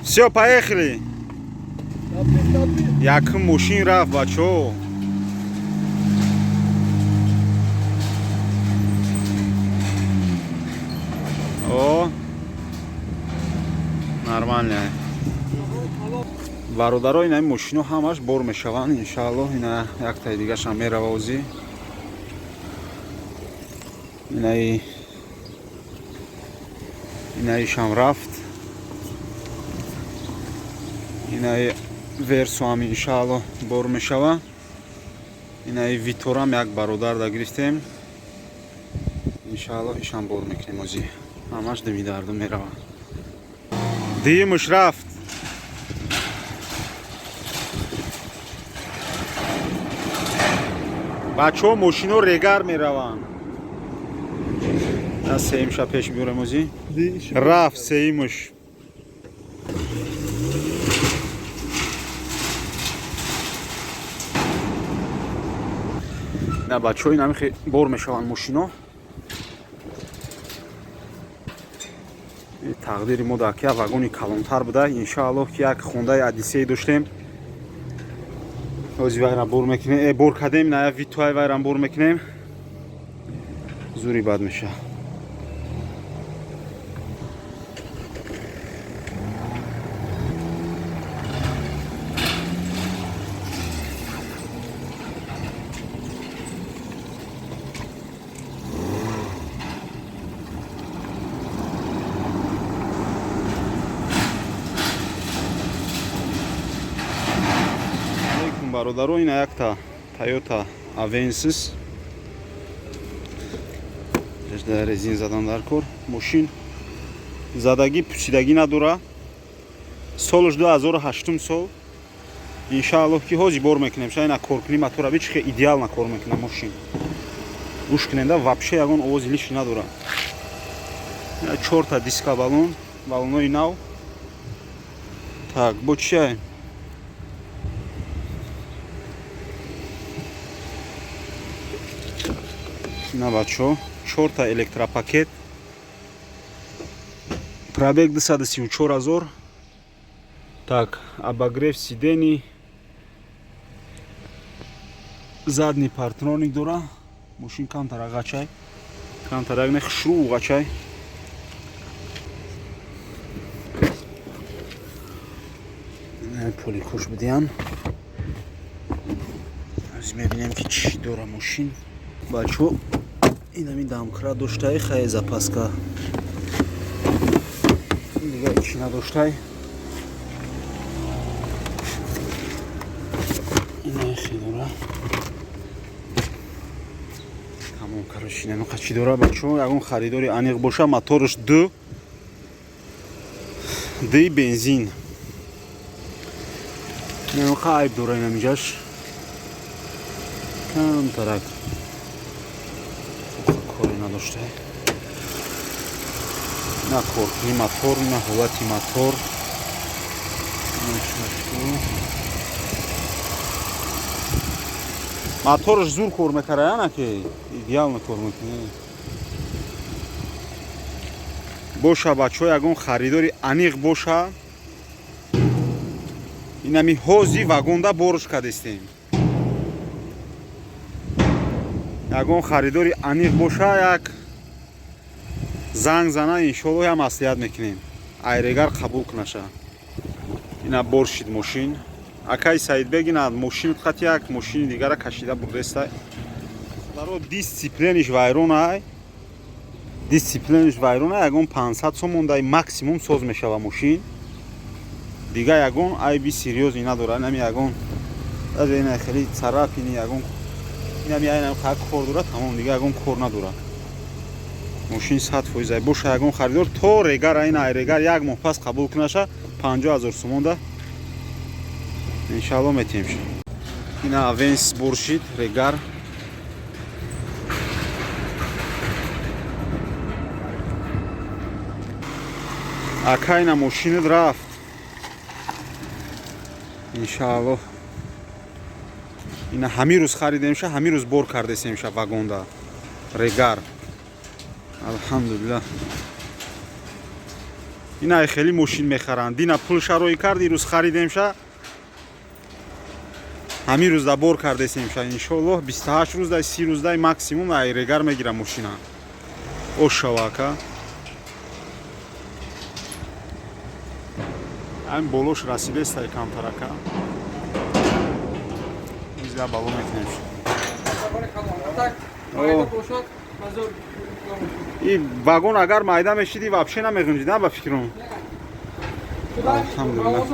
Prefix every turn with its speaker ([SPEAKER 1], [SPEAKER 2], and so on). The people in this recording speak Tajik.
[SPEAKER 1] Все, поехали. Якын мошин рафт, бачо. О, нормально. Бародаро ин мошино ҳамаш бор мешаванд. Иншааллоҳ ина яктаи дигашам мерава озӣ. Инаишам рафт. Инаи версо ҳам иншааллоҳ бор мешава. Инаи виторам як бародар да гирифтем. Иншааллоҳ ишам бор мекунем озӣ. Ҳамаш димидарду мерава. Диимуш рафт. бачаҳо мошино регар мераванд. сеимша пеш биёрем озӣ. Рафт сеимуш. на бачаҳо ин ҳамин бор мешаванд мошино. тақдири мо дар як вагони калонтар буда. Иншааллоҳ ки як хондаи одиссей доштем. озӣ вайрам бор мекунем. Бор кардем, на витои вайрам бор мекунем. зури бад меша. бародаро ина якта Toyota Avensis резин задан дар кор. Мошин задагӣ пӯсидагӣ надора. Солаш 2008 сол. Иншааллоҳ ки ҳозир бор мекунем. Шаин кор кунем мотора бичхе идеална кор мекунем мошин. гӯш куненда вообще ягон овози лиши надора. 4 диска балон, балонои нав. Так, бо чия? На бачо 4 электропакет. Пробег 234 000. Так, обогрев сидений. Задний партроник дора. Мошин камтар агачай. Камтар агне хшру агачай. Не поли хош бидиан. Аз мебинем ки чӣ дора мошин. Бачо инами дамкра доштай хай запаска. Дига чӣ надоштай. Ина хидора. Тамом кароши намақа чӣ дора бачо. Ягон харидори аниқ боша, мотораш ду бензин. Намақа айб дора инамиҷаш. Камтарак надошта. На корпуси мотор, на ҳолати мотор. Мотораш зур кор мекара, яна ки идеална кор мекуне. Боша бачаҳо ягон харидори аниқ боша. Инами ҳози вагонда борш кардистем. ягон харидори аниқ боша, як занг зана, иншоаллоҳ ям маслиҳат мекунем. Айрегар қабул кунаша. ина боршид мошин. Акай Саидбек ина мошинат хати як мошини дигара кашида бурдеста. Даро дисциплиниш вайрона. Дисциплиниш вайрона ягон 500 сом мондай максимум соз мешава мошин. Дига ягон айби сериёз ина дора. Нами ягон аз ина хели царапини ягон инами айнам хак кор дора, тамом дига ягон кор надора. Мошин 100% боша ягон харидор то регар айна айрегар як моҳ пас қабул кунаша 50000 сомонда. Иншааллоҳ метемш. Ина Avensis боршид регар. Акайна мошинат рафт. Иншааллоҳ ина ҳамин рӯз харидемша, ҳамин рӯз бор кардесемша вагонда. Регар. Алҳамдулиллаҳ. ина хеле мошин мехаранд. Дина пул шарой карди рӯз харидемша. Ҳамин рӯз да бор кардесемша иншоаллоҳ 28 рӯз да 30 рӯз да максимум айрегар мегира мошина. Ошавака. Ам болош расидестай камтарака. Изда балон мекунем. И вагон агар майда мешиди вообще намегунҷи, на ба фикрам. Алҳамдулилла.